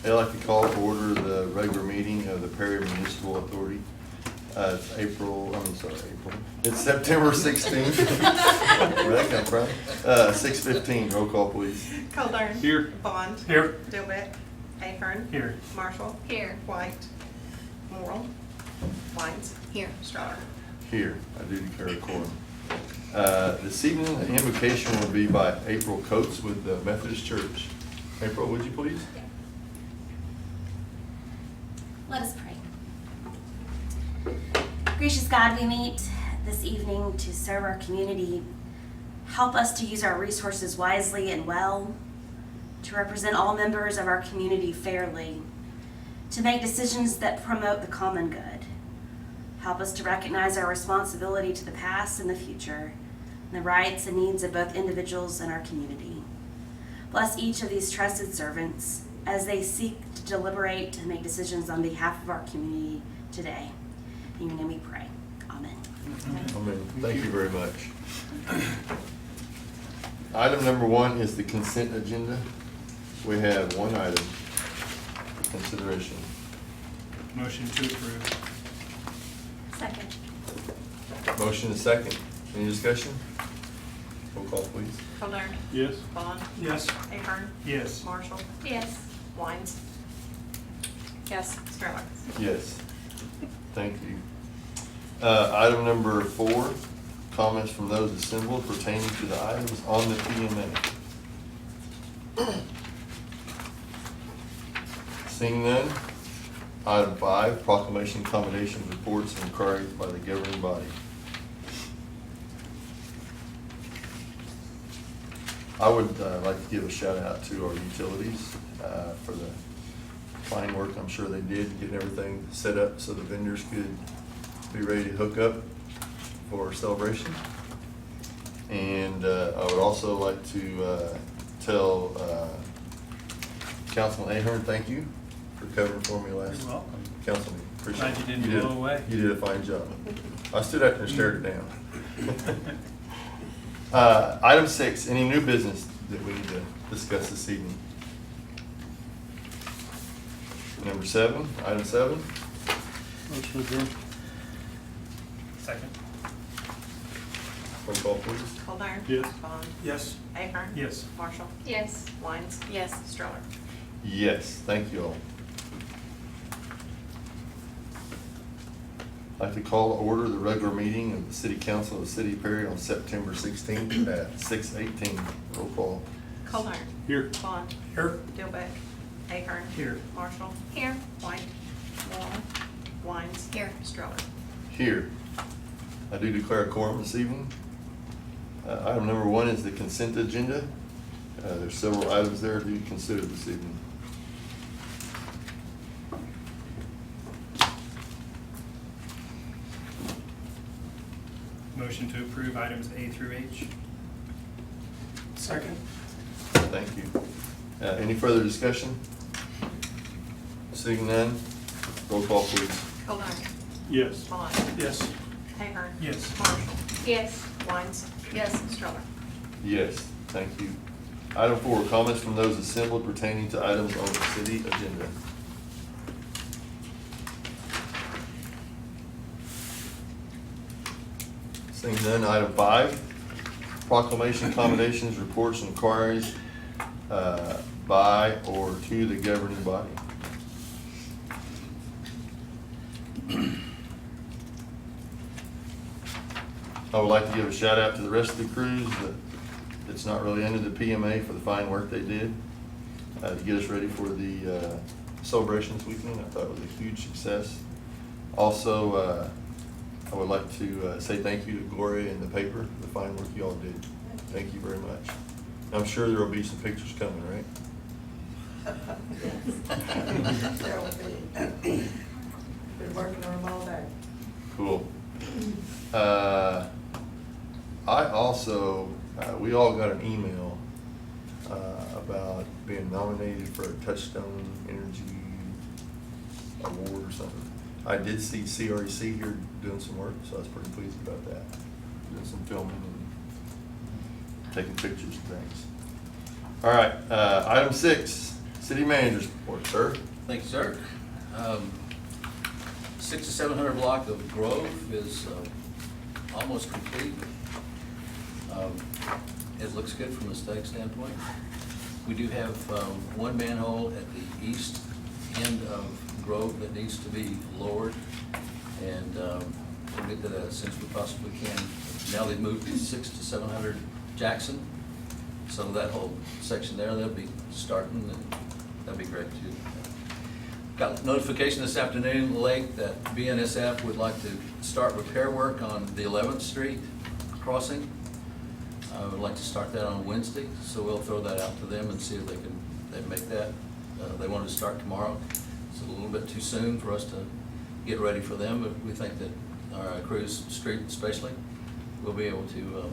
I'd like to call to order the regular meeting of the Perry Municipal Authority. It's It's September 16th. Where'd that come from? 6:15, roll call please. Colburn. Here. Bond. Here. Dilbeck. Ahern. Here. Marshall. Here. White. Morrell. Wines. Here. Stroller. Here, I do declare a quorum. This evening, the invocation will be by April Coates with the Methodist Church. April, would you please? Let us pray. Gracious God, we meet this evening to serve our community. Help us to use our resources wisely and well, to represent all members of our community fairly, to make decisions that promote the common good. Help us to recognize our responsibility to the past and the future, and the rights and needs of both individuals and our community. Bless each of these trusted servants as they seek to deliberate and make decisions on behalf of our community today. In your name we pray. Amen. Amen. Thank you very much. Item number 1 is the consent agenda. We have one item, consideration. Motion to approve. Second. Motion is second. Any discussion? Roll call please. Colburn. Yes. Bond. Yes. Ahern. Yes. Marshall. Yes. Wines. Yes. Stroller. Yes. Thank you. Item number 4, comments from those assembled pertaining to the items on the PMA. Seeing none. Item 5, proclamation, accommodations, reports, and inquiries by the governing body. I would like to give a shout out to our utilities for the fine work I'm sure they did, getting everything set up so the vendors could be ready to hook up for our celebration. And I would also like to tell Councilman Ahern, thank you for covering for me last. You're welcome. Councilman, appreciate Glad it. you didn't blow away. You did a fine job. I stood out there and stared it down. Item 6, any new business that we need to discuss this evening? Number 7, item 7. Motion approved. Second. Roll call please. Colburn. Yes. Bond. Yes. Ahern. Yes. Marshall. Yes. Wines. Yes. Stroller. Yes, thank you all. I'd like to call to order the regular meeting of the City Council of the City of Perry on September 16th at 6:18. Roll call. Colburn. Here. Bond. Here. Dilbeck. Ahern. Here. Marshall. Here. White. Morrell. Wines. Here. Stroller. Here. I do declare a quorum this evening. Item number 1 is the consent agenda. There's several items there to consider this evening. Motion to approve items A through H. Second. Thank you. Any further discussion? Seeing none, roll call please. Colburn. Yes. Bond. Yes. Ahern. Yes. Marshall. Yes. Wines. Yes. Stroller. Yes, thank you. Item 4, comments from those assembled pertaining to items on the city agenda. Seeing none, item 5, proclamation, accommodations, reports, and inquiries by or to the governing body. I would like to give a shout out to the rest of the crews that it's not really under the PMA for the fine work they did to get us ready for the celebration this weekend. I thought it was a huge success. Also, I would like to say thank you to Gloria and the paper for the fine work you all did. Thank you very much. I'm sure there will be some pictures coming, right? There will be. Been working on them all day. Cool. I also, we all got an email about being nominated for a Touchstone Energy Award or something. I did see CREC here doing some work, so I was pretty pleased about that. Doing some filming and taking pictures and things. All right, item 6, City Manager's report, sir. Thank you, sir. 600 to 700 block of Grove is almost complete. It looks good from a aesthetic standpoint. We do have one manhole at the east end of Grove that needs to be lowered, and we'll get to that as soon as we possibly can. Now they've moved to 600 to 700 Jackson, so that whole section there, they'll be starting, and that'd be great too. Got notification this afternoon late that BNSF would like to start repair work on the 11th Street crossing. I would like to start that on Wednesday, so we'll throw that out to them and see if they make that. They wanted to start tomorrow. It's a little bit too soon for us to get ready for them, but we think that our Cruise Street especially will be able to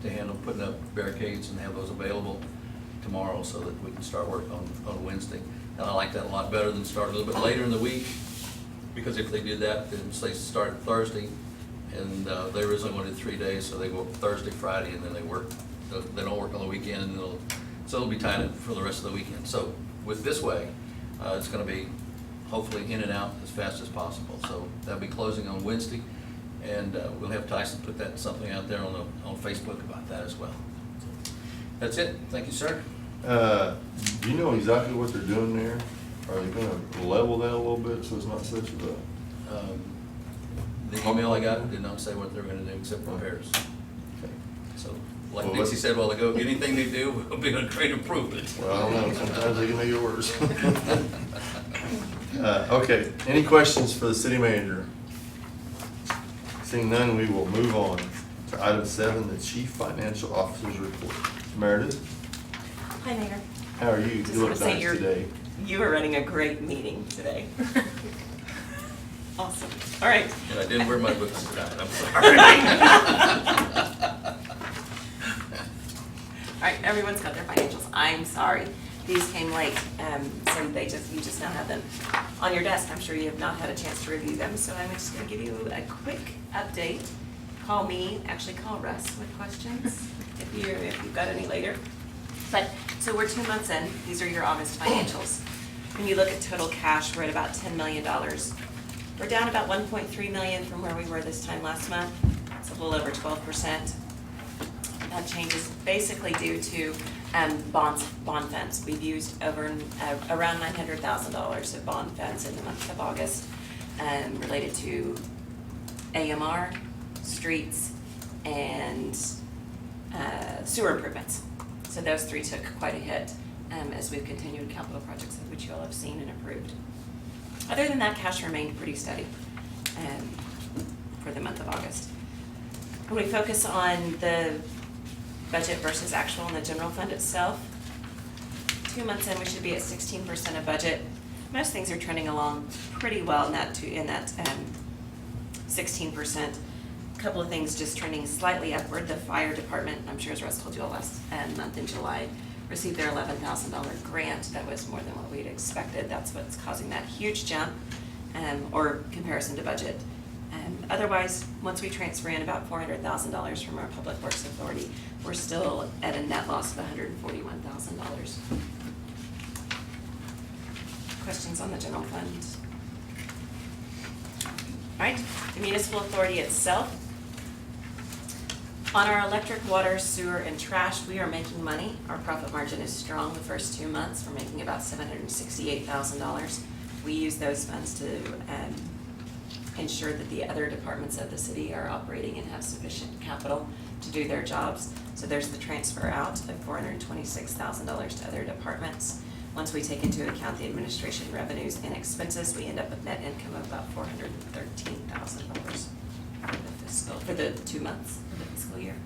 handle putting up barricades and have those available tomorrow so that we can start work on Wednesday. And I like that a lot better than start a little bit later in the week, because if they did that, then they start Thursday, and they originally wanted 3 days, so they work Thursday, Friday, and then they don't work on the weekend, and it'll be tied up for the rest of the weekend. So with this way, it's going to be hopefully in and out as fast as possible. So that'll be closing on Wednesday, and we'll have Tyson put something out there on Facebook about that as well. So that's it. Thank you, sir. Do you know exactly what they're doing there? Are they gonna level that a little bit so it's not such a... The email I got did not say what they're going to do except repairs. Okay. So, like Well, Dixie let's- said a while ago, anything they do will be a great improvement. Well, I don't know, sometimes they can make it worse. Okay, any questions for the City Manager? Seeing none, we will move on to item 7, the Chief Financial Officer's report. Meredith, Hi, Mayor. how are you? Just You wanna look say nice you're- today. You are running a great meeting today. Awesome. All right. And I didn't wear my boots tonight, I'm sorry. All right, everyone's got their financials. I'm sorry. These came late, so you just now have them on your desk. I'm sure you have not had a chance to review them, so I'm just gonna give you a quick update. Call me, actually call Russ with questions if you've got any later. But, so we're 2 months in, these are your August financials. When you look at total cash, we're at about $10 million. We're down about 1.3 million from where we were this time last month. It's a little over 12%. That change is basically due to bond funds. We've used around $900,000 of bond funds in the month of August related to AMR, streets, and sewer improvements. So those 3 took quite a hit as we've continued capital projects which you all have seen and approved. Other than that, cash remained pretty steady for the month of August. When we focus on the budget versus actual in the general fund itself, 2 months in, we should be at 16% of budget. Most things are trending along pretty well in that 16%. A couple of things just trending slightly upward. The fire department, I'm sure as Russ told you all last month in July, received their $11,000 grant. That was more than what we'd expected. That's what's causing that huge jump or comparison to budget. Otherwise, once we transfer in about $400,000 from our Public Works Authority, we're still at a net loss of $141,000. Questions on the general fund? All right, the municipal authority itself. On our electric, water, sewer, and trash, we are making money. Our profit margin is strong the first 2 months. We're making about $768,000. We use those funds to ensure that the other departments of the city are operating and have sufficient capital to do their jobs. So there's the transfer out of $426,000 to other departments. Once we take into account the administration revenues and expenses, we end up with net income of about $413,000 for the 2 months of the fiscal year.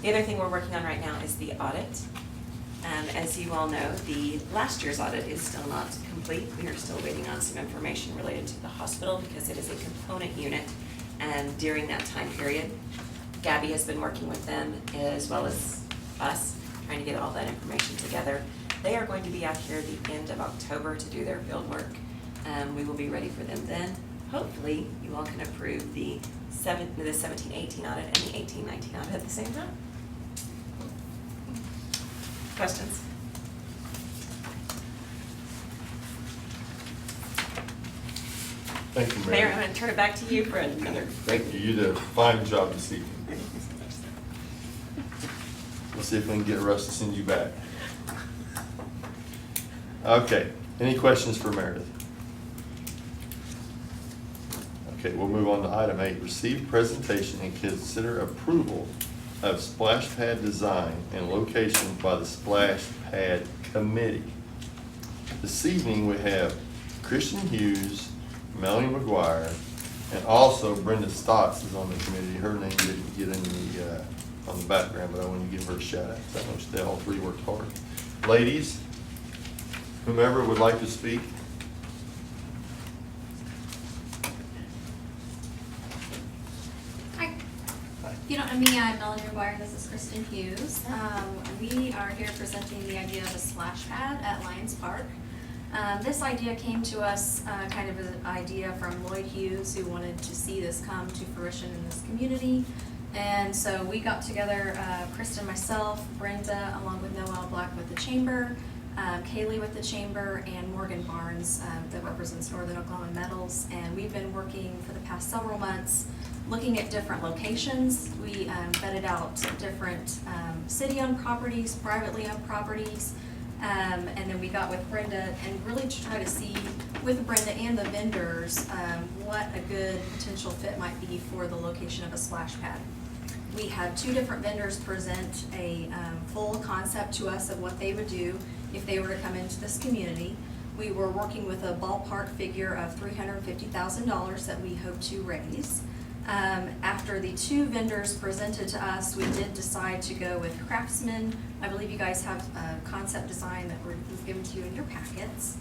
The other thing we're working on right now is the audit. As you all know, the last year's audit is still not complete. We are still waiting on some information related to the hospital because it is a component unit. And during that time period, Gabby has been working with them as well as us, trying to get all that information together. They are going to be out here at the end of October to do their field work. We will be ready for them then. Hopefully, you all can approve the 17-18 audit and the 18-19 audit at the same time. Questions? Thank you, Mayor, I'm Mary. gonna turn it back to you for another. Thank you. You did a fine job this evening. We'll see if we can get Russ to send you back. Okay, any questions for Meredith? Okay, we'll move on to item 8. Receive presentation and consider approval of splash pad design and location by the Splash Pad Committee. This evening, we have Christian Hughes, Melanie McGuire, and also Brenda Stotts is on the committee. Her name didn't get in the, on the background, but I want to give her a shout out. I know they all three worked hard. Ladies, whomever would like to speak. Hi. If you don't know me, I'm Melanie McGuire, this is Kristen Hughes. We are here presenting the idea of a splash pad at Lions Park. This idea came to us kind of as an idea from Lloyd Hughes, who wanted to see this come to fruition in this community. And so we got together, Kristen, myself, Brenda, along with Noel Black with the Chamber, Kaylee with the Chamber, and Morgan Barnes that represents Northern Oklahoma Metals. And we've been working for the past several months looking at different locations. We vetted out different city-owned properties, privately owned properties, and then we got with Brenda and really to try to see with Brenda and the vendors what a good potential fit might be for the location of a splash pad. We had 2 different vendors present a full concept to us of what they would do if they were to come into this community. We were working with a ballpark figure of $350,000 that we hope to raise. After the 2 vendors presented to us, we did decide to go with Craftsman. I believe you guys have a concept design that was given to you in your packets.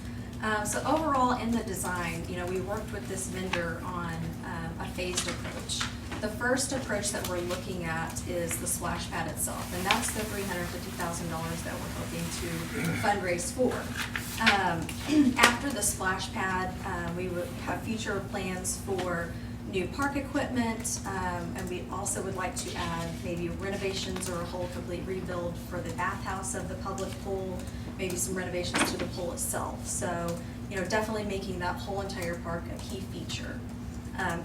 So overall in the design, you know, we worked with this vendor on a phased approach. The first approach that we're looking at is the splash pad itself, and that's the $350,000 that we're hoping to fundraise for. After the splash pad, we would have future plans for new park equipment, and we also would like to add maybe renovations or a whole complete rebuild for the bathhouse of the public pool, maybe some renovations to the pool itself. So, you know, definitely making that whole entire park a key feature.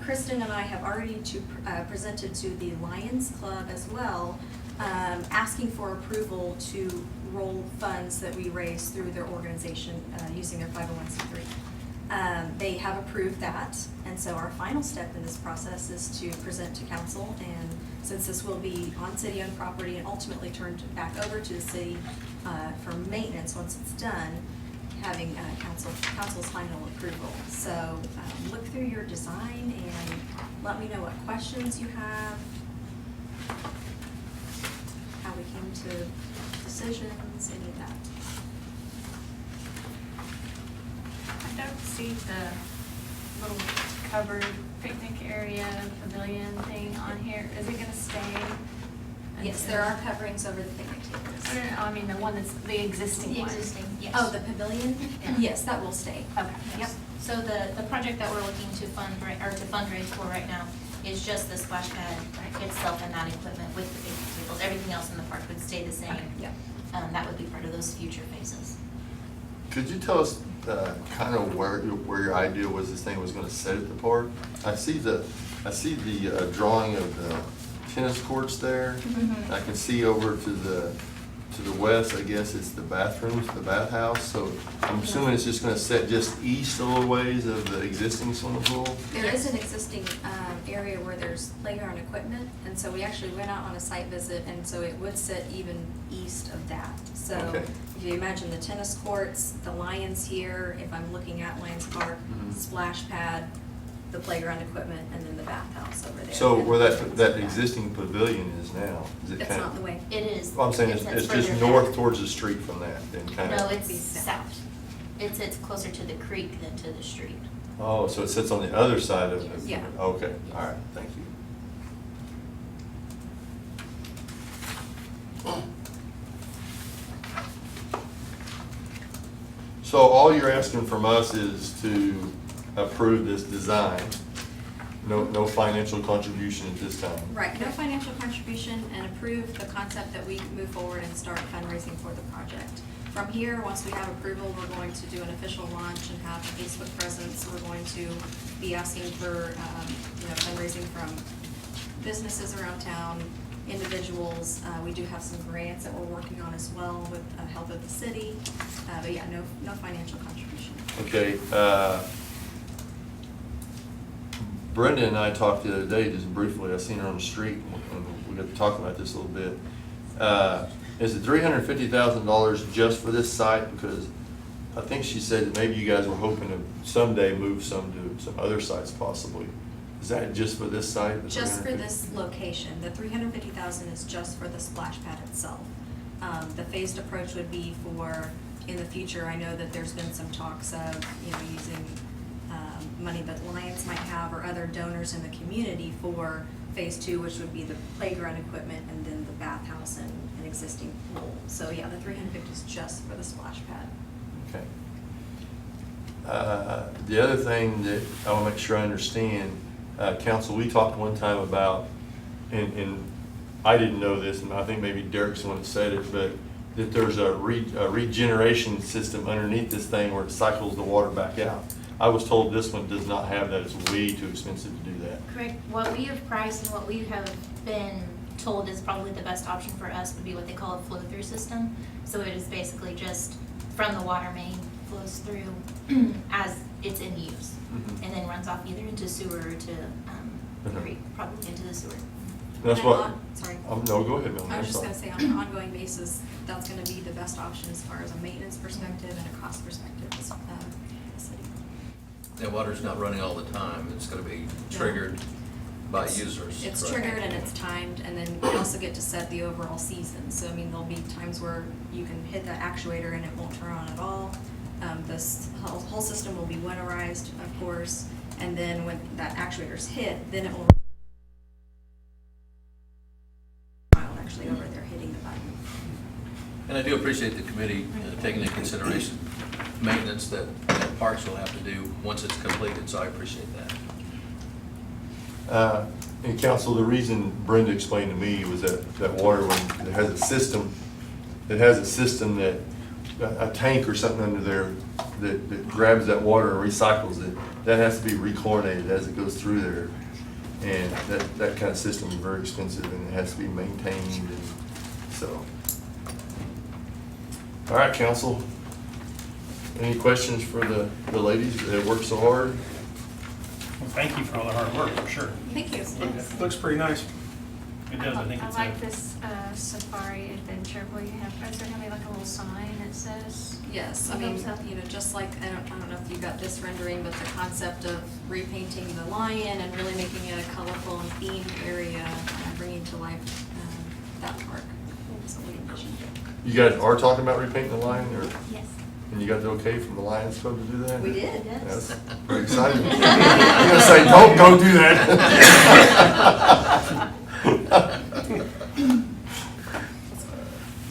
Kristen and I have already presented to the Lions Club as well, asking for approval to roll funds that we raise through their organization using their 501c3. They have approved that, and so our final step in this process is to present to council, and since this will be on city-owned property and ultimately turned back over to the city for maintenance once it's done, having council's final approval. So look through your design and let me know what questions you have, how we came to decisions, any of that. I don't see the little covered picnic area pavilion thing on here. Is it gonna stay? Yes, until- there are coverings over the picnic tables. No, I mean the one that's the existing The one. existing, yes. Oh, the pavilion? Yeah. Yes, that will stay. Okay, yep. Yes. So the project that we're looking to fundraise for right now is just the splash pad itself and that equipment with the picnic tables. Everything else in the park would stay the same. Okay, yeah. That would be part of those future phases. Could you tell us kind of where your idea was this thing was going to sit at the park? I see the drawing of the tennis courts there. Mhm. I can see over to the west, I guess it's the bathrooms, the bathhouse. So I'm assuming it's just going to set just east a little ways of the existing swimming pool? There is an existing area where there's playground equipment, and so we actually went out on a site visit, and so it would sit even east of that. So Okay. if you imagine the tennis courts, the Lions here, if I'm looking at Lions Park, Mhm. splash pad, the playground equipment, and then the bathhouse over there. So where that That- existing pavilion is now, is it That's kind not of? the way. It is. Well, I'm saying it it's sits just further north back. towards the street from that, then kind of. No, it's Be south. south. It sits closer to the creek than to the street. Oh, so it sits on the other side of it? Yeah. Okay, all right, thank you. So all you're asking from us is to approve this design, no financial contribution at this time? Right, no financial contribution, and approve the concept that we move forward and start fundraising for the project. From here, once we have approval, we're going to do an official launch and have a Facebook presence. We're going to be asking for, fundraising from businesses around town, individuals. We do have some grants that we're working on as well with help of the city. But yeah, no financial contribution. Okay, Brenda and I talked the other day, just briefly, I seen her on the street, and we got to talk about this a little bit. Is it $350,000 just for this site? Because I think she said that maybe you guys were hoping to someday move some to some other sites possibly. Is that just for this site? the Just for 350? this location, the $350,000 is just for the splash pad itself. The phased approach would be for, in the future, I know that there's been some talks of, using money that Lions might have or other donors in the community for phase 2, which would be the playground equipment and then the bathhouse and an existing pool. So yeah, the $350 is just for the splash pad. Okay. The other thing that I want to make sure I understand, council, we talked one time about, and I didn't know this, and I think maybe Derek's the one that said it, but that there's a regeneration system underneath this thing where it cycles the water back out. I was told this one does not have that. It's way too expensive to do that. Correct. What we have priced and what we have been told is probably the best option for us would be what they call a flow-through system. So it is basically just from the water main, flows through as it's in use, Mhm. and then runs off either into sewer or to Okay. creek, probably into the sewer. That's And what. Sorry. No, go ahead, Melanie. I was I'm just sorry. gonna say, on an ongoing basis, that's gonna be the best option as far as a maintenance perspective and a cost perspective as the city. That water's not running all the time, it's gonna be triggered by users. It's correct? triggered and it's timed, and then we also get to set the overall season. So, I mean, there'll be times where you can hit that actuator and it won't turn on at all. This whole system will be winterized, of course, and then when that actuator's hit, then it will actually over there hitting the button. And I do appreciate the committee taking into consideration maintenance that Parks will have to do once it's completed, so I appreciate that. And council, the reason Brenda explained to me was that water, when it has a system, that, a tank or something under there that grabs that water and recycles it, that has to be rechlorinated as it goes through there. And that kind of system is very expensive and it has to be maintained, and so. All right, council. Any questions for the ladies that worked so hard? Well, thank you for all the hard work, for sure. Thank you. It looks pretty nice. It does, I think I it's like this safari adventure where you have, is there gonna be like a little sign that says? Yes, I mean, Thumbs up. just like, I don't know if you got this rendering, but the concept of repainting the lion and really making it a colorful and themed area, bringing to life that park. So we envisioned it. You guys are talking about repainting the line, or, Yes. and you got the okay from the Lions Club to do that? We did, That's yes. pretty exciting. You're gonna say, don't go do that.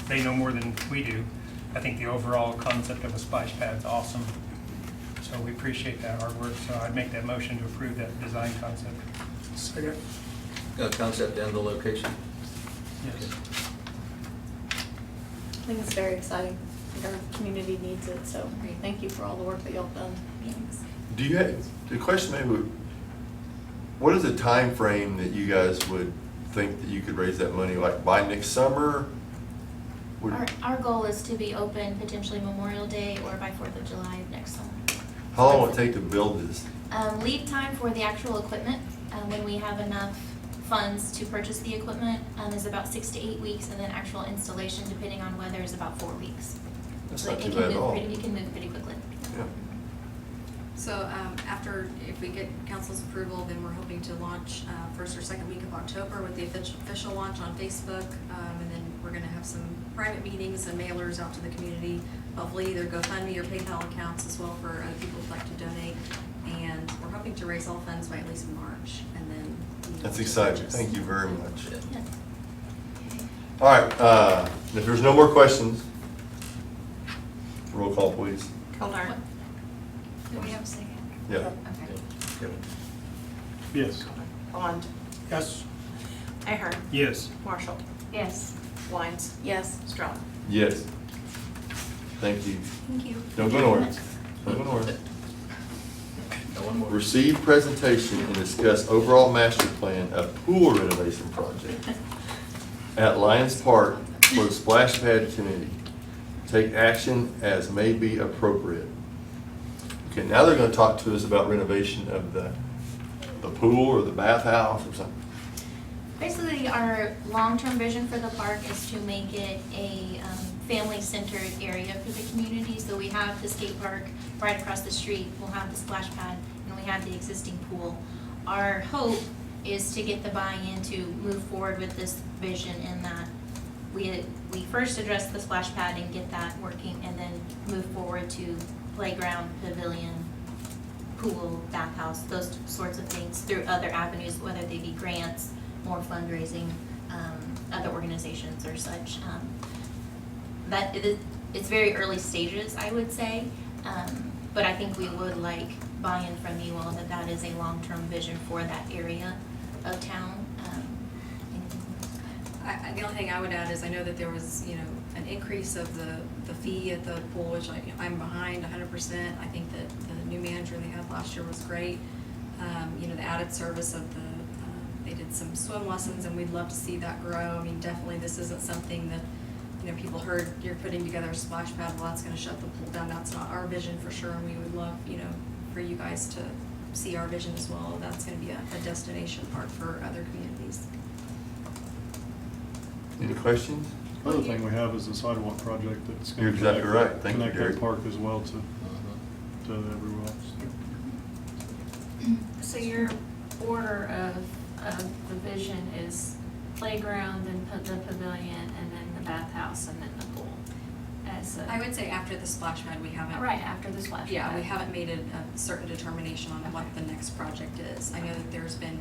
They know more than we do. I think the overall concept of a splash pad's awesome. So we appreciate that hard work. So I'd make that motion to approve that design concept. Second. Concept and the location? Yes. I think it's very exciting. I think our community needs it, so thank you for all the work that y'all have done. Thanks. Do you have, the question maybe, what is the time frame that you guys would think that you could raise that money, like by next summer? Would- Our goal is to be open potentially Memorial Day or by 4th of July of next summer. How long will it take to build this? Lead time for the actual equipment, when we have enough funds to purchase the equipment, is about 6 to 8 weeks, and then actual installation, depending on weather, is about 4 weeks. That's So not it too can bad at move all. pretty- It can move pretty quickly. Yeah. So after, if we get council's approval, then we're hoping to launch first or second week of October with the official launch on Facebook. And then we're gonna have some private meetings and mailers out to the community. Hopefully either GoFundMe or PayPal accounts as well for other people who'd like to donate. And we're hoping to raise all funds by at least March, and then. That's exciting. Thank you very much. Yeah. All right, if there's no more questions, roll call, please. Kolar. Do we have a second? Yeah. Okay. Kevin? Yes. Bond. Yes. Ahern. Yes. Marshall. Yes. Wines. Yes. Strong. Yes. Thank you. Thank you. Don't go nowhere. Don't go nowhere. No one more. Receive presentation and discuss overall master plan of pool renovation project at Lions Park for the Splash Pad Committee. Take action as may be appropriate. Okay, now they're gonna talk to us about renovation of the pool or the bathhouse or something. Basically, our long-term vision for the park is to make it a family-centered area for the community. So we have the skate park right across the street, we'll have the splash pad, and we have the existing pool. Our hope is to get the buy-in to move forward with this vision in that we first address the splash pad and get that working, and then move forward to playground, pavilion, pool, bathhouse, those sorts of things through other avenues, whether they be grants, more fundraising, other organizations or such. It's very early stages, I would say, but I think we would like buy-in from you all that that is a long-term vision for that area of town. The only thing I would add is I know that there was, an increase of the fee at the pool, which I'm behind 100%. I think that the new manager they had last year was great. The added service of they did some swim lessons, and we'd love to see that grow. I mean, definitely this isn't something that, people heard you're putting together a splash pad, well, that's gonna shut the pool down. That's not our vision for sure, and we would love, for you guys to see our vision as well. That's gonna be a destination park for other communities. Any questions? Another thing we have is the sidewalk project that's You're going to exactly right. Thank you, connect Derek. that park as well to everywhere else. So your order of the vision is playground, then put the pavilion, and then the bathhouse, and then the pool. I would say after the splash pad, we haven't. Right, after the splash pad. Yeah, we haven't made a certain determination on what the next project is. I know that there's been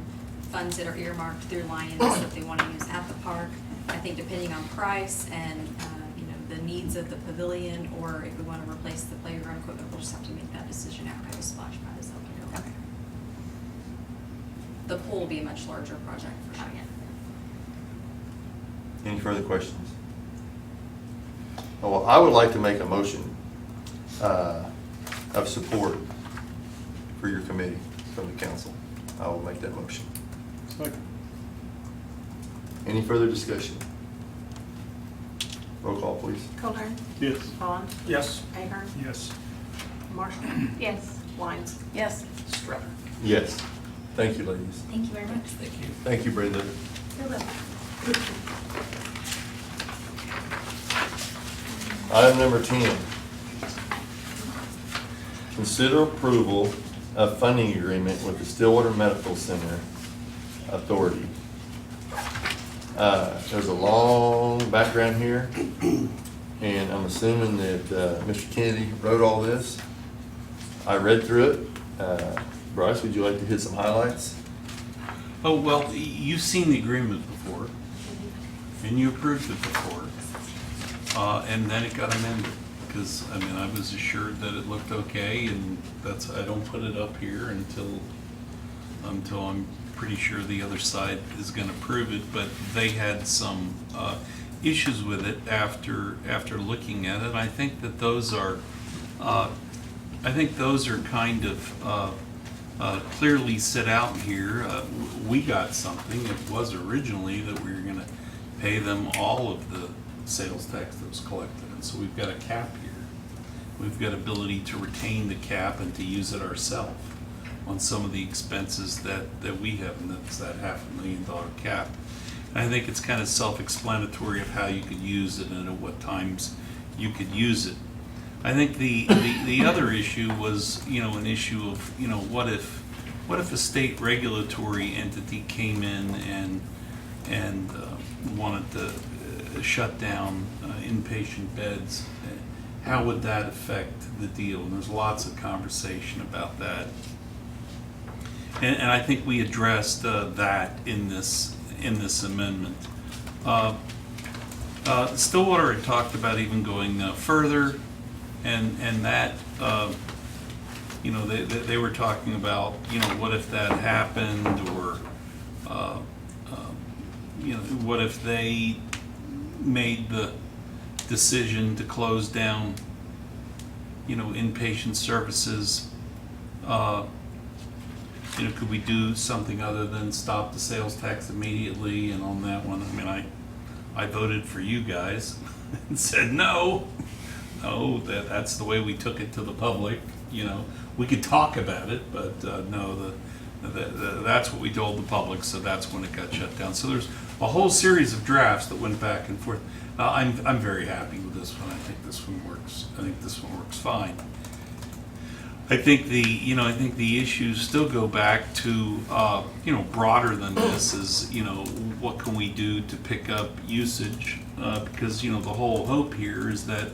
funds that are earmarked through Lions that they want to use at the park. I think depending on price and, the needs of the pavilion, or if we want to replace the playground equipment, we'll just have to make that decision after the splash pad is up and going. Okay. The pool will be a much larger project for sure. Oh, yeah. Any further questions? Oh, well, I would like to make a motion of support for your committee from the council. I will make that motion. Second. Any further discussion? Roll call, please. Coulter, Yes. Bond, Yes. Ahern, Yes. Marshall, Yes. Lyons. Yes. Struther. Yes. Thank you, ladies. Thank you very much. Thank you. Thank you, Brenda. Item number 10. Consider approval of funding agreement with the Stillwater Medical Center Authority. There's a long background here, and I'm assuming that Mr. Kennedy wrote all this. I read through it. Bryce, would you like to hit some highlights? Oh, well, you've seen the agreement before, and you approved it before, and then it got amended, because, I was assured that it looked okay, and I don't put it up here until I'm pretty sure the other side is gonna approve it, but they had some issues with it after looking at it. I think that those are kind of clearly set out here. We got something. It was originally that we were gonna pay them all of the sales tax that was collected, and so we've got a cap here. We've got ability to retain the cap and to use it ourselves on some of the expenses that we have, and that's that $500,000 cap. And I think it's kind of self-explanatory of how you could use it and at what times you could use it. I think the other issue was, an issue of, what if a state regulatory entity came in and wanted to shut down inpatient beds? How would that affect the deal? And there's lots of conversation about that. And I think we addressed that in this amendment. Stillwater had talked about even going further, and that they were talking about what if that happened, or what if they made the decision to close down inpatient services, could we do something other than stop the sales tax immediately? And on that one, I mean, I voted for you guys and said, no, that's the way we took it to the public. We could talk about it, but no, that's what we told the public, so that's when it got shut down. So there's a whole series of drafts that went back and forth. I'm very happy with this one. I think this one works fine. I think the issues still go back to broader than this is what can we do to pick up usage, because the whole hope here is that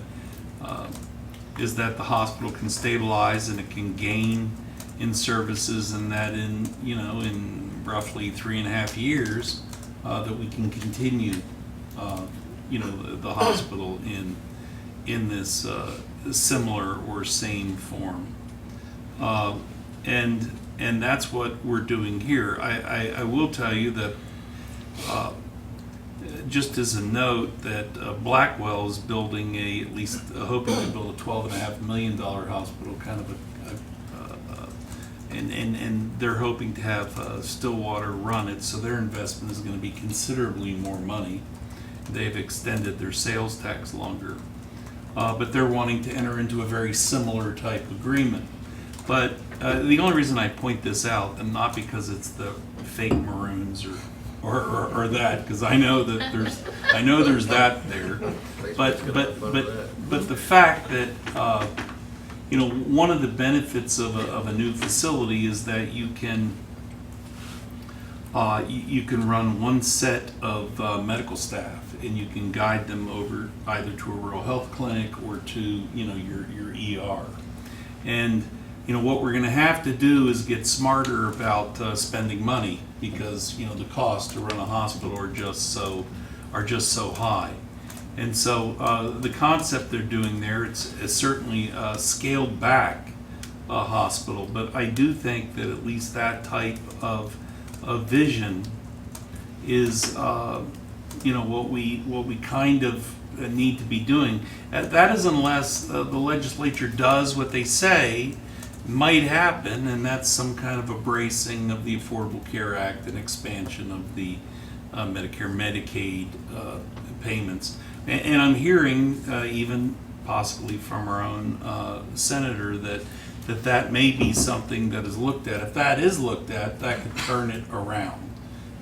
the hospital can stabilize and it can gain in services, and that in roughly 3.5 years that we can continue the hospital in this similar or same form. And that's what we're doing here. I will tell you that, just as a note, that Blackwell is building hoping to build a $12.5 million hospital, kind of and they're hoping to have Stillwater run it, so their investment is going to be considerably more money. They've extended their sales tax longer, but they're wanting to enter into a very similar type agreement. But the only reason I point this out, and not because it's the fake Maroons or that, because I know there's that there, but the fact that one of the benefits of a new facility is that you can run one set of medical staff, and you can guide them over either to a rural health clinic or to your ER. And what we're going to have to do is get smarter about spending money, because the costs to run a hospital are just so high. And so the concept they're doing there, it's certainly scaled back a hospital, but I do think that at least that type of vision is what we kind of need to be doing. That is unless the legislature does what they say might happen, and that's some kind of a bracing of the Affordable Care Act and expansion of the Medicare, Medicaid payments. And I'm hearing even possibly from our own senator that may be something that is looked at. If that is looked at, that could turn it around.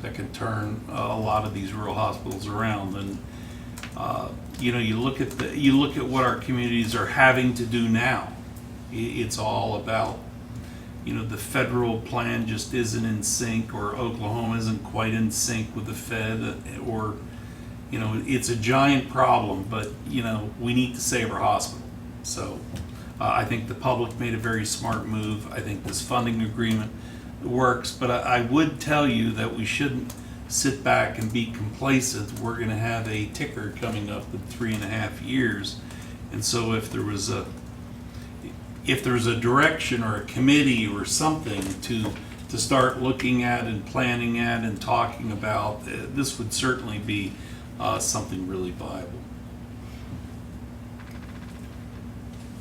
That could turn a lot of these rural hospitals around. And you look at what our communities are having to do now. It's all about, the federal plan just isn't in sync, or Oklahoma isn't quite in sync with the Fed, or, it's a giant problem, but, we need to save our hospital. So I think the public made a very smart move. I think this funding agreement works, but I would tell you that we shouldn't sit back and be complacent. We're going to have a ticker coming up in 3.5 years. And so if there was a direction or a committee or something to start looking at and planning at and talking about, this would certainly be something really viable.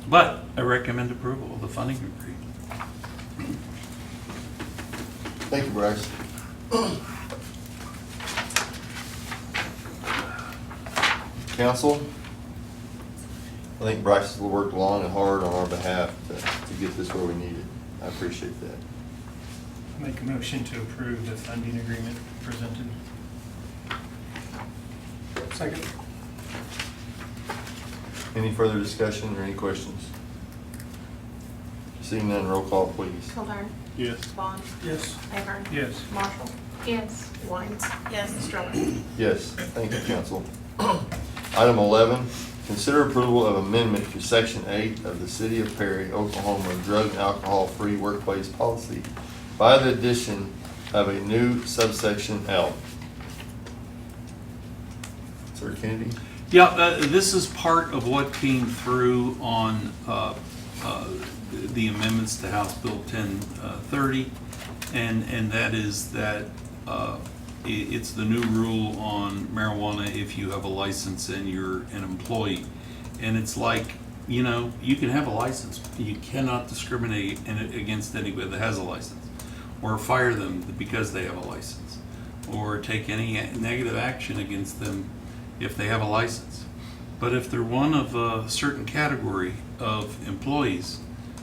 But I recommend approval of the funding agreement. Thank you, Bryce. Council, I think Bryce has worked long and hard on our behalf to get this where we need it. I appreciate that. Make a motion to approve the funding agreement presented. Second. Any further discussion or any questions? Seeing none, roll call, please. Kilburn. Yes. Vaughn. Yes. Ahern. Yes. Marshall. Yes. Wines. Yes. Stroller. Yes, thank you, council. Item 11, consider approval of amendment to Section 8 of the City of Perry, Oklahoma Drug and Alcohol-Free Workplace Policy by the addition of a new subsection L. Sir Kennedy? Yeah, this is part of what came through on the amendments to House Bill 1030, and that is that it's the new rule on marijuana if you have a license and you're an employee. And it's like you know, you can have a license. You cannot discriminate against anybody that has a license, or fire them because they have a license, or take any negative action against them if they have a license. But if they're one of a certain category of employees,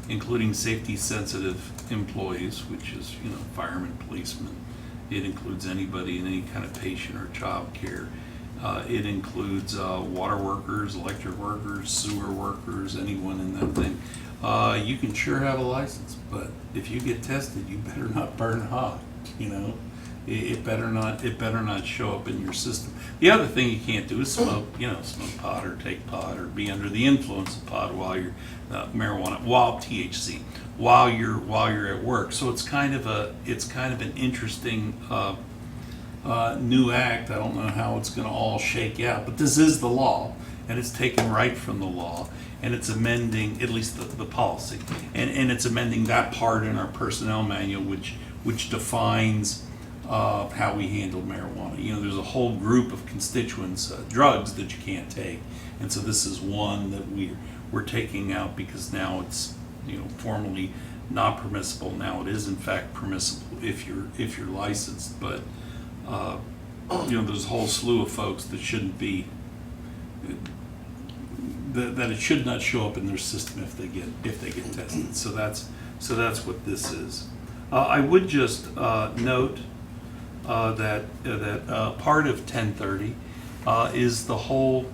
including safety-sensitive employees, which is, you know, firemen, policemen, it includes anybody in any kind of patient or child care. It includes water workers, electric workers, sewer workers, anyone in that thing. You can sure have a license, but if you get tested, you better not burn hot, you know? It better not show up in your system. The other thing you can't do is smoke pot or take pot or be under the influence of pot while you're marijuana, while THC, while you're at work. So it's kind of an interesting new act. I don't know how it's going to all shake out, but this is the law, and it's taken right from the law, and it's amending at least the policy, and it's amending that part in our personnel manual, which defines how we handle marijuana. You know, there's a whole group of constituents, drugs that you can't take, and so this is one that we're taking out because now it's, you know, formally not permissible. Now it is in fact permissible if you're licensed, but you know, there's a whole slew of folks that shouldn't be, that it should not show up in their system if they get tested. So that's what this is. I would just note that part of 1030 is the whole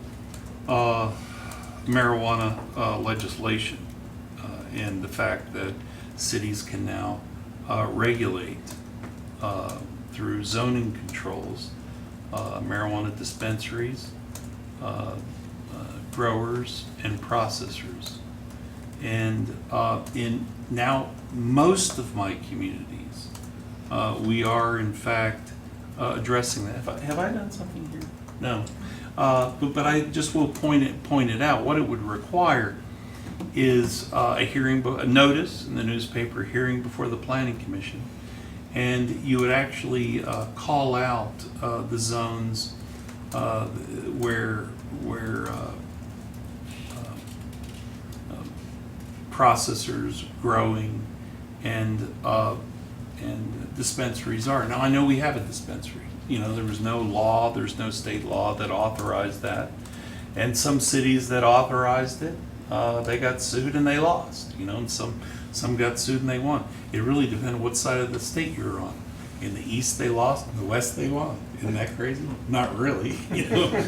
marijuana legislation and the fact that cities can now regulate through zoning controls marijuana dispensaries, growers, and processors. And in now most of my communities, we are in fact addressing that. Have I done something here? No. But I just will point it out. What it would require is a notice in the newspaper, hearing before the Planning Commission, and you would actually call out the zones where processors, growing, and dispensaries are. Now I know we have a dispensary. You know, there was no law, there's no state law that authorized that, and some cities that authorized it, they got sued and they lost. You know, and some got sued and they won. It really depended what side of the state you were on. In the east they lost, in the west they won. Isn't that crazy? Not really, you know.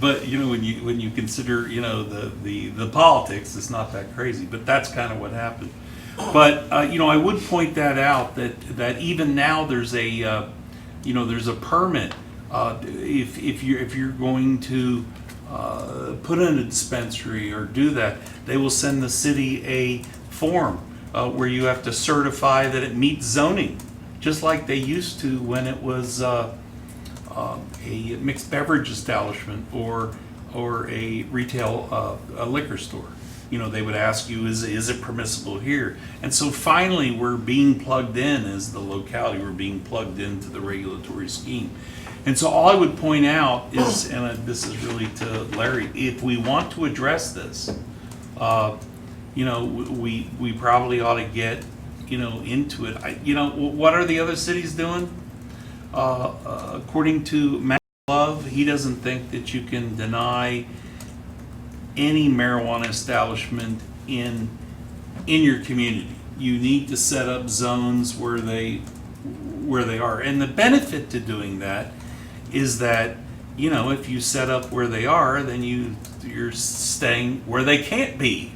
But you know, when you consider, you know, the politics, it's not that crazy. But that's kind of what happened. But you know, I would point that out that even now there's a there's a permit if you're going to put in a dispensary or do that, they will send the city a form where you have to certify that it meets zoning, just like they used to when it was a mixed beverage establishment or a retail a liquor store. You know, they would ask you, is it permissible here? And so finally we're being plugged in as the locality, we're being plugged into the regulatory scheme. And so all I would point out is, and this is really to Larry, if we want to address this, you know, we probably ought to get, you know, into it. You know, what are the other cities doing? According to Matt Love, he doesn't think that you can deny any marijuana establishment in your community. You need to set up zones where they are. And the benefit to doing that is that, you know, if you set up where they are, then you're staying where they can't be,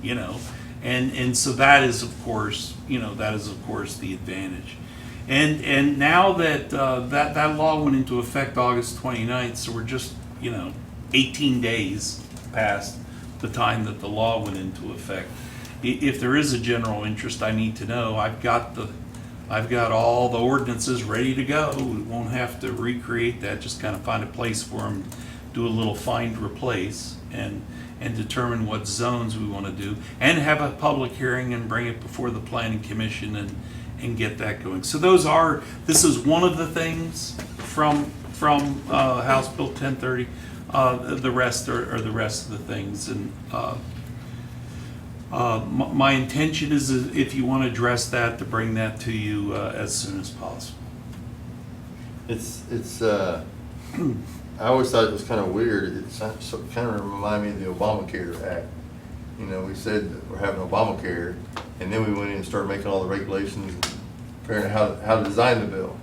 you know. And so that is of course, you know, the advantage. And now that that law went into effect August 29th, so we're just, you know, 18 days past the time that the law went into effect. If there is a general interest, I need to know. I've got all the ordinances ready to go. We won't have to recreate that, just kind of find a place for them, do a little find replace, and determine what zones we want to do, and have a public hearing and bring it before the Planning Commission and get that going. So this is one of the things from House Bill 1030. The rest are the rest of the things, and My intention is, if you want to address that, to bring that to you as soon as possible. I always thought it was kind of weird. It kind of reminded me of the Obamacare Act. You know, we said that we're having Obamacare, and then we went in and started making all the regulations and figuring out how to design the bill.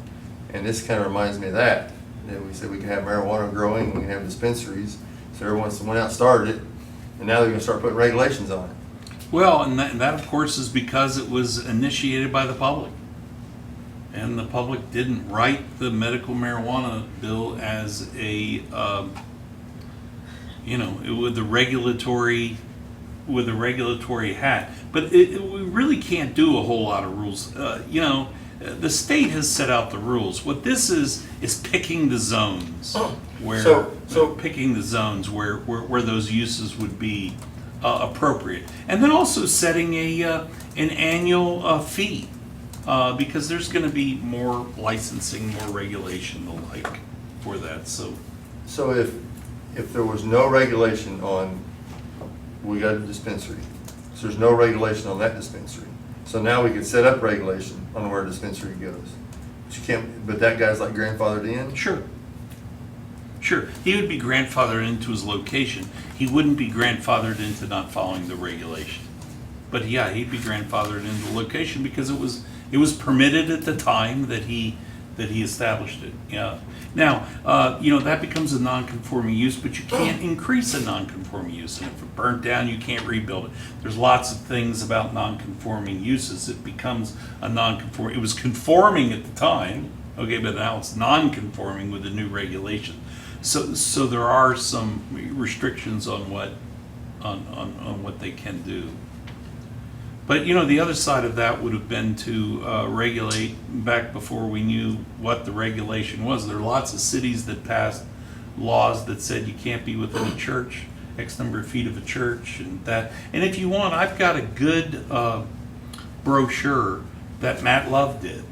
And this kind of reminds me of that. You know, we said we can have marijuana growing, we can have dispensaries. So everyone went out and started it, and now they're going to start putting regulations on it. Well, and that of course is because it was initiated by the public. And the public didn't write the medical marijuana bill as a, with the regulatory hat. But we really can't do a whole lot of rules. The state has set out the rules. What this is picking the zones where those uses would be appropriate, and then also setting an annual fee. Because there's going to be more licensing, more regulation, the like, for that. So if there was no regulation on, we got a dispensary, so there's no regulation on that dispensary. So now we could set up regulation on where a dispensary goes. But you can't. But that guy's like grandfathered in. Sure, he would be grandfathered into his location. He wouldn't be grandfathered into not following the regulation. But yeah, he'd be grandfathered into the location because it was permitted at the time that he established it. Yeah. Now, that becomes a non-conforming use, but you can't increase a non-conforming use. And if it burnt down, you can't rebuild it. There's lots of things about non-conforming uses. It becomes a non-conforming. It was conforming at the time, okay, but now it's non-conforming with the new regulation. So there are some restrictions on what they can do. But, the other side of that would have been to regulate back before we knew what the regulation was. There are lots of cities that passed laws that said you can't be within a church, X number of feet of a church, and that. And if you want, I've got a good brochure that Matt Love did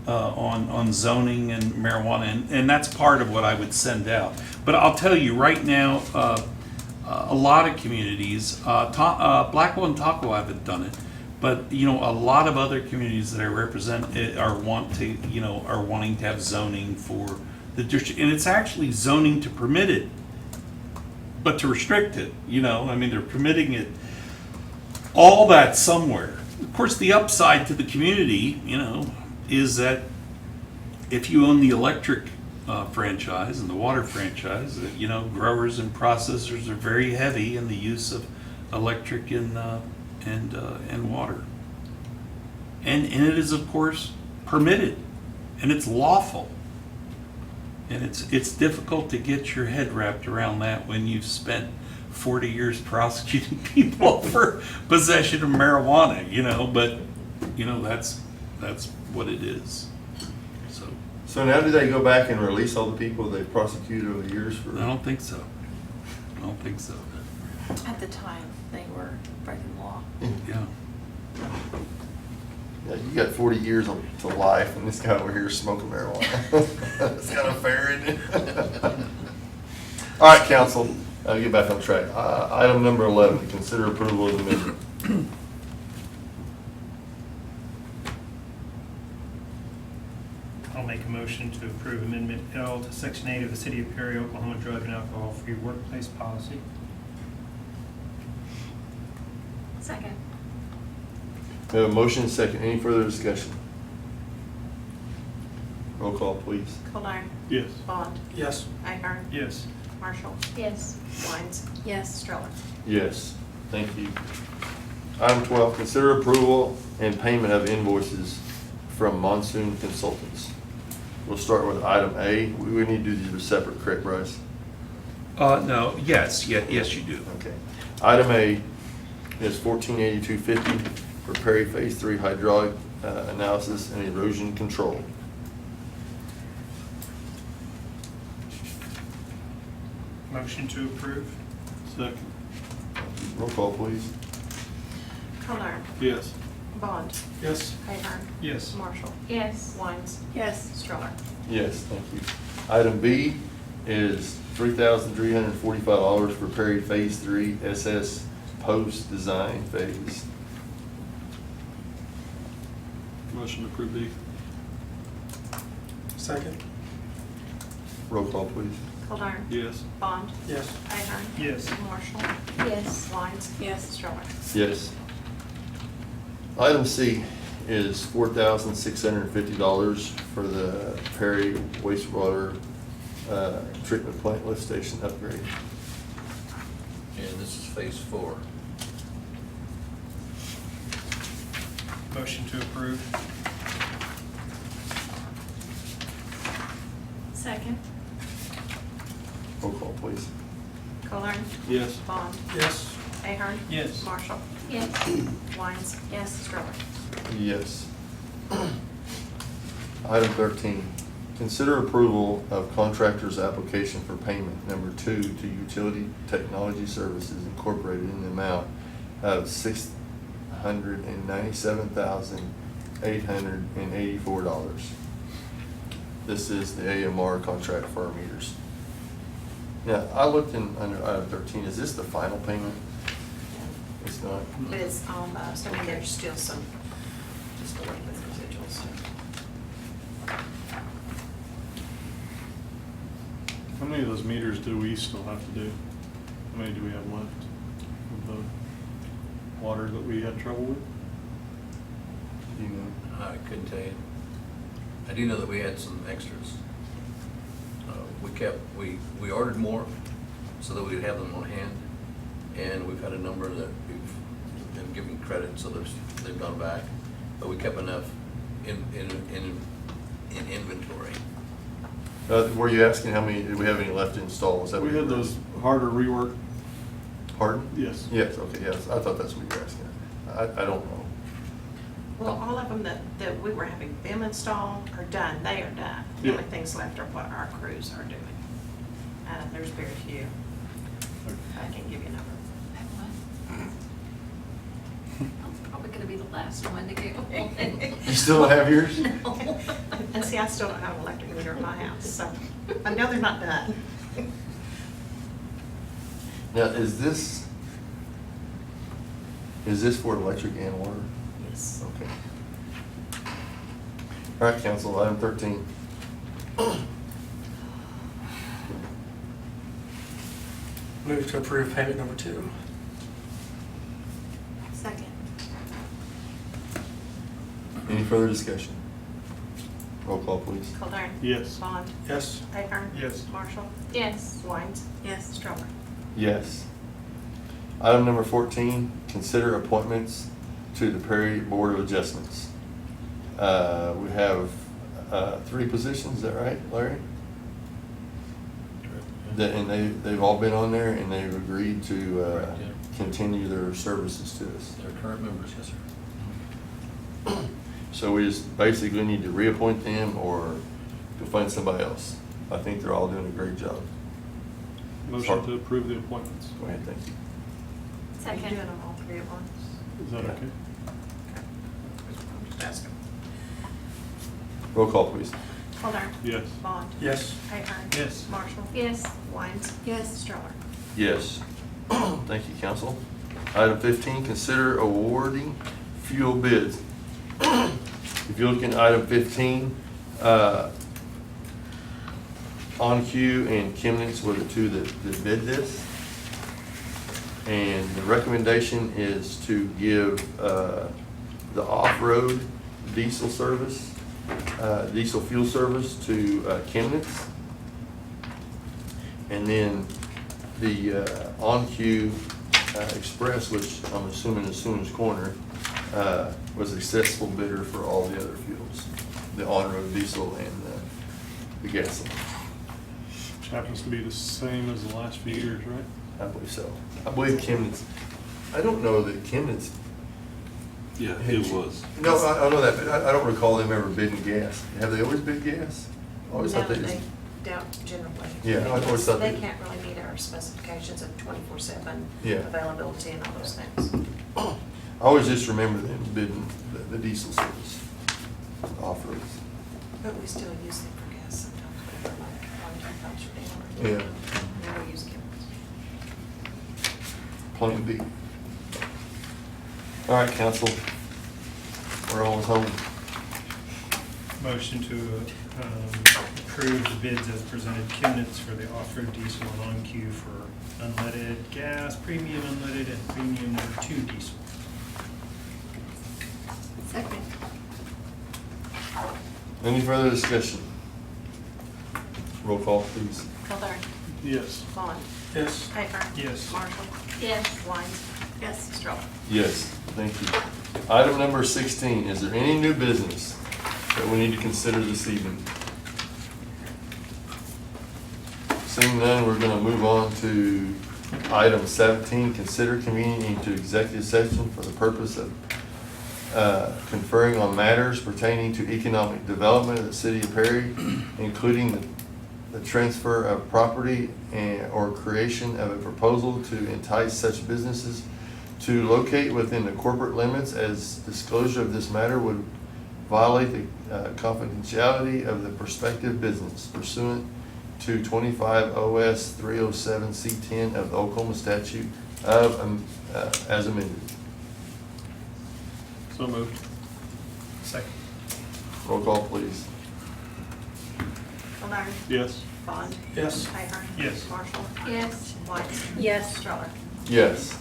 on zoning and marijuana, and that's part of what I would send out. But I'll tell you right now, a lot of communities, Blackwell and Taco haven't done it, but a lot of other communities that I represent are wanting to have zoning for the district, and it's actually zoning to permit it, but to restrict it. They're permitting it, all that somewhere. Of course, the upside to the community, is that if you own the electric franchise and the water franchise, growers and processors are very heavy in the use of electric and water, and it is of course permitted and it's lawful, and it's difficult to get your head wrapped around that when you've spent 40 years prosecuting people for possession of marijuana, but that's what it is. So now do they go back and release all the people they've prosecuted over the years for? I don't think so. At the time, they were breaking the law. Yeah. Yeah, you got 40 years to life, and this guy over here is smoking marijuana. It's kind of fair, isn't it? All right, council, get back on track. Item number 11, consider approval of the amendment. I'll make a motion to approve Amendment L to Section 8 of the City of Perry, Oklahoma Drug and Alcohol-Free Workplace Policy. Second. We have a motion and a second. Any further discussion? Roll call, please. Kolar. Yes. Bond. Yes. Ihern. Yes. Marshall. Yes. Wines. Yes. Stroller. Yes, thank you. Item 12, consider approval and payment of invoices from Monsoon Consultants. We'll start with item A. We need to do these separate, correct, Bryce? No, yes, you do. Okay. Item A is $1482.50 for Perry Phase 3 hydraulic analysis and erosion control. Motion to approve. Second. Roll call, please. Kolar. Yes. Bond. Yes. Ihern. Yes. Marshall. Yes. Wines. Yes. Stroller. Yes, thank you. Item B is $3,345 for Perry Phase 3 SS post-design phase. Motion to approve D. Second. Roll call, please. Caldern. Yes. Bond. Yes. Ahern. Yes. Marshall. Yes. Wines. Yes. Stroller. Yes. Item C is $4,650 for the Perry wastewater treatment plant lift station upgrade. And this is phase 4. Motion to approve. Second. Roll call, please. Caldern. Yes. Bond. Yes. Ahern. Yes. Marshall. Yes. Wines. Yes. Stroller. Yes. Item 13, consider approval of contractor's application for payment number 2 to Utility Technology Services Incorporated in the amount of $697,884. This is the AMR contract for our meters. Now, I looked in under item 13, is this the final payment? It's not? It is almost, I mean, there's still some, just a little bit of residuals. How many of those meters do we still have to do? How many do we have left of the water that we had trouble with? Do you know? I couldn't tell you. I do know that we had some extras. We ordered more so that we'd have them on hand. And we've had a number that we've been giving credit, so they've gone back. But we kept enough in inventory. Were you asking how many, do we have any left to install? Is that what We you had were- those harder rework. Pardon? Yes. Yes, okay, yes, I thought that's what you were asking. I don't know. Well, all of them that we were having them install are done, they are done. The Yeah. only things left are what our crews are doing. There's very few. I can't give you a number. I'm probably gonna be the last one to go. You still don't have yours? No. And see, I still don't have an electric meter in my house, so I know they're not done. Now, is this for electric and water? Yes. Okay. All right, council, item 13. Move to approve payment number 2. Second. Any further discussion? Roll call, please. Caldern. Yes. Bond. Yes. Ahern. Yes. Marshall. Yes. Wines. Yes. Stroller. Yes. Item number 14, consider appointments to the Perry Board of Adjustments. We have 3 positions, is that right, Larry? And they've all been on there and they've agreed to Correct, yeah. continue their services to us. They're current members, yes, sir. So we just basically need to reappoint them or go find somebody else. I think they're all doing a great job. Motion to approve the appointments. Go ahead, thank you. Are you doing them all 3 at once? Is that okay? I'm just asking. Roll call, please. Caldern. Yes. Bond. Yes. Ahern. Yes. Marshall. Yes. Wines. Yes. Stroller. Yes. Thank you, council. Item 15, consider awarding fuel bids. If you look in item 15, OnQ and Chemnitz were the 2 that bid this. And the recommendation is to give the off-road diesel service, diesel fuel service to Chemnitz. And then the OnQ Express, which I'm assuming is Sooner's Corner, was a successful bidder for all the other fuels, the on-road diesel and the gasoline. Which happens to be the same as the last few years, right? I believe so. I believe Chemnitz, I don't know that Chemnitz. Yeah, it was. No, I know that, but I don't recall them ever bidding gas. Have they always bid gas? I always thought No, they just. they don't generally. Yeah, I always thought They they- can't really meet our specifications of 24/7 Yeah. availability and all those things. I always just remember them bidding the diesel service, off-roads. But we still use them for gas sometimes, but they're like one-time pumps or Yeah. Never use chemicals. Plan B. All right, council. We're almost home. Motion to approve the bids as presented. Chemnitz for the off-road diesel and on-Q for unleaded gas, premium unleaded, and premium number 2 diesel. Second. Any further discussion? Roll call, please. Calderon. Yes. Vaughn. Yes. Piper. Yes. Marshall. Yes. Wines. Yes. Stroller. Yes, thank you. Item number 16, is there any new business that we need to consider this evening? Seeing none, we're gonna move on to item 17, consider convening into executive session for the purpose of conferring on matters pertaining to economic development of the city of Perry, including the transfer of property or creation of a proposal to entice such businesses to locate within the corporate limits, as disclosure of this matter would violate the confidentiality of the prospective business pursuant to 25 OS 307 C10 of the Oklahoma statute of as amended. So moved. Second. Roll call, please. Calderon. Yes. Vaughn. Yes. Piper. Yes. Marshall. Yes. Wines. Yes. Stroller. Yes.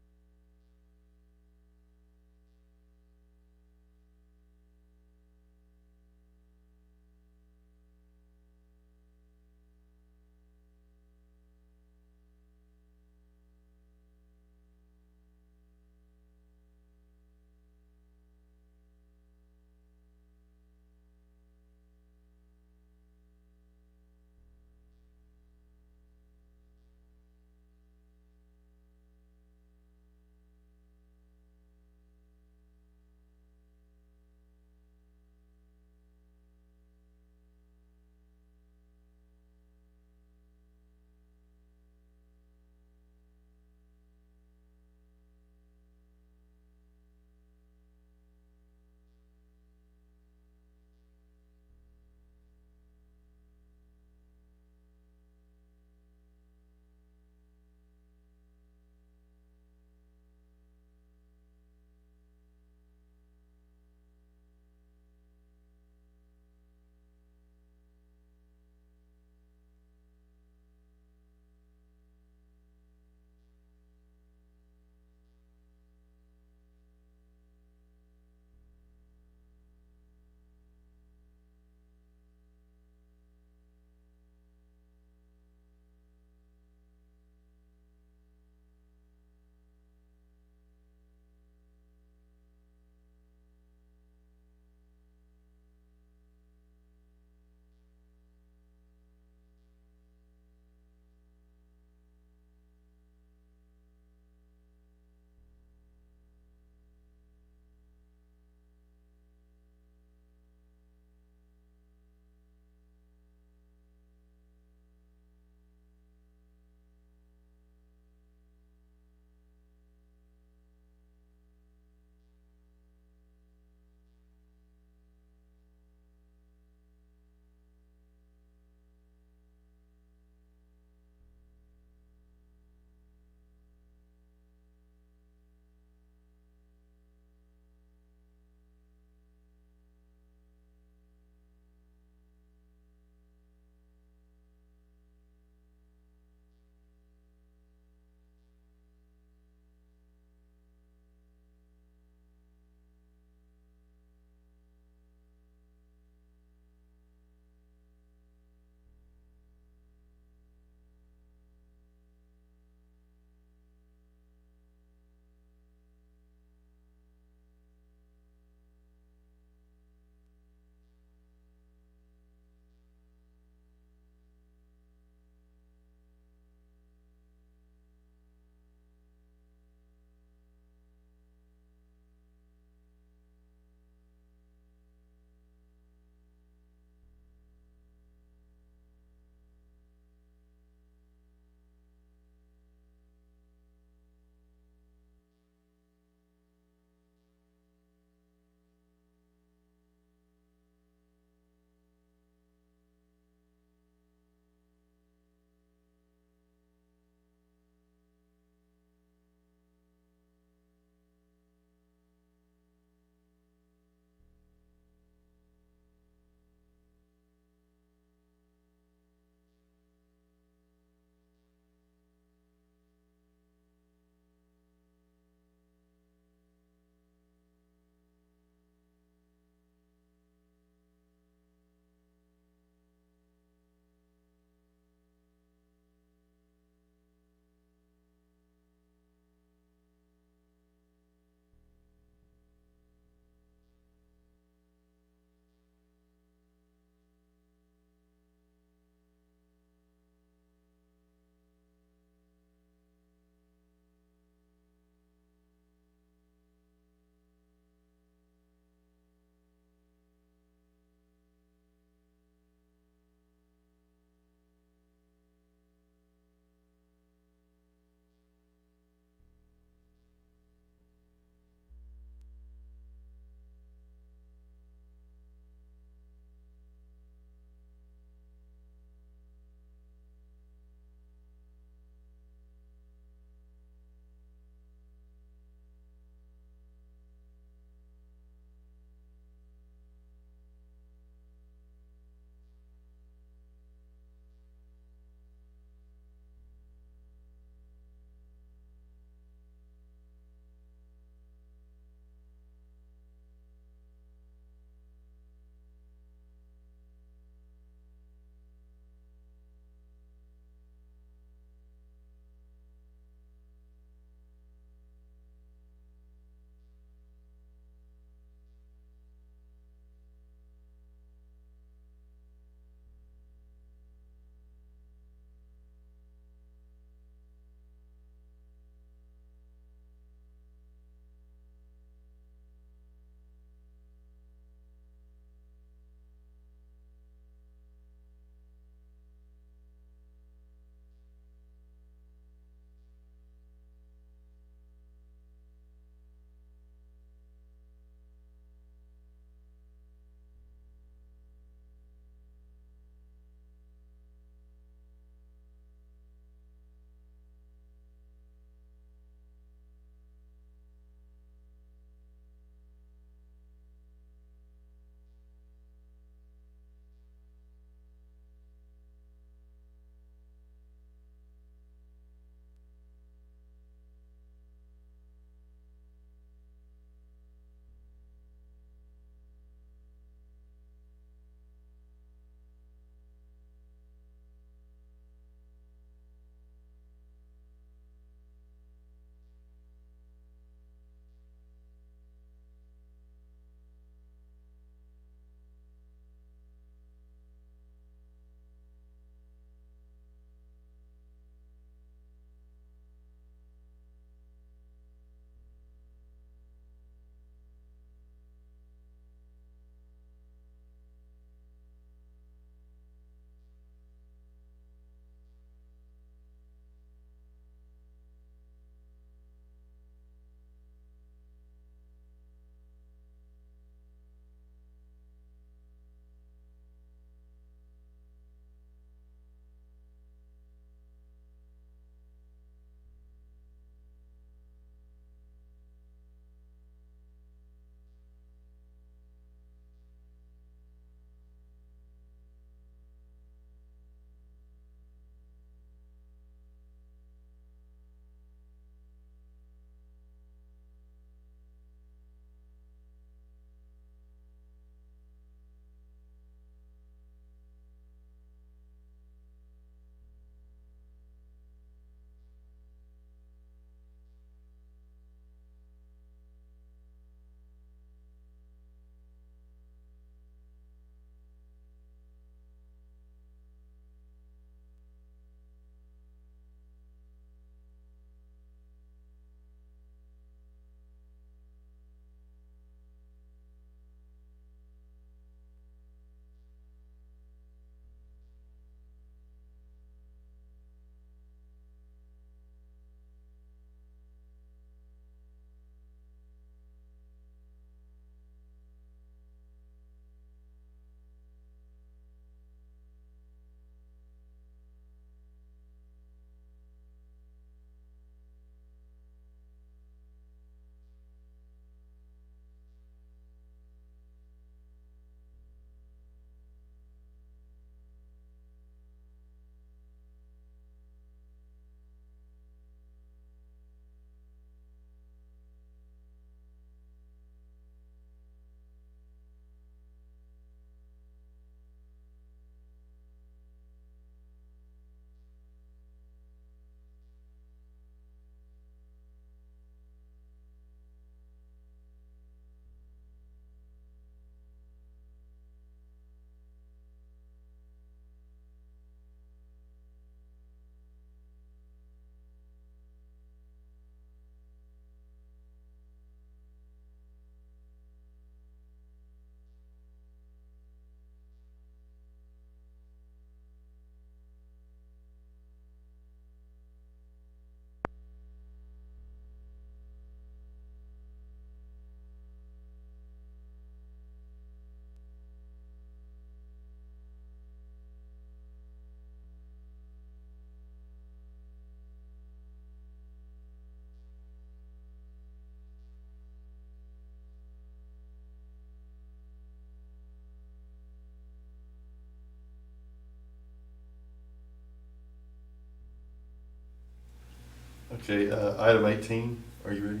Okay, item 18, are you ready?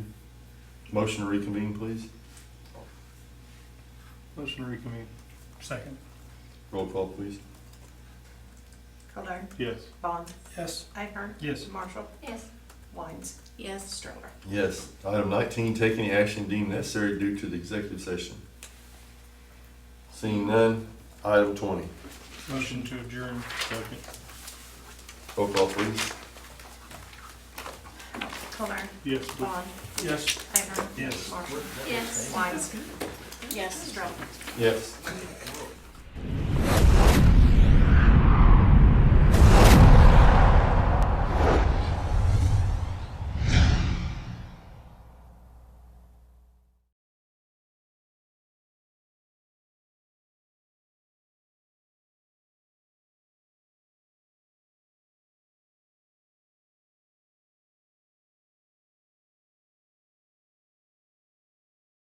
Motion to reconvene, please. Motion to reconvene. Second. Roll call, please. Caldera? Yes. Bond? Yes. Iker? Yes. Marshall? Yes. Wines? Yes. Stroller? Yes. Item 19, take any action deemed necessary due to the executive session. Seeing none, item 20. Motion to adjourn. Second. Roll call, please. Caldera? Yes. Bond? Yes. Iker? Yes. Marshall? Yes. Wines? Yes. Stroller? Yes.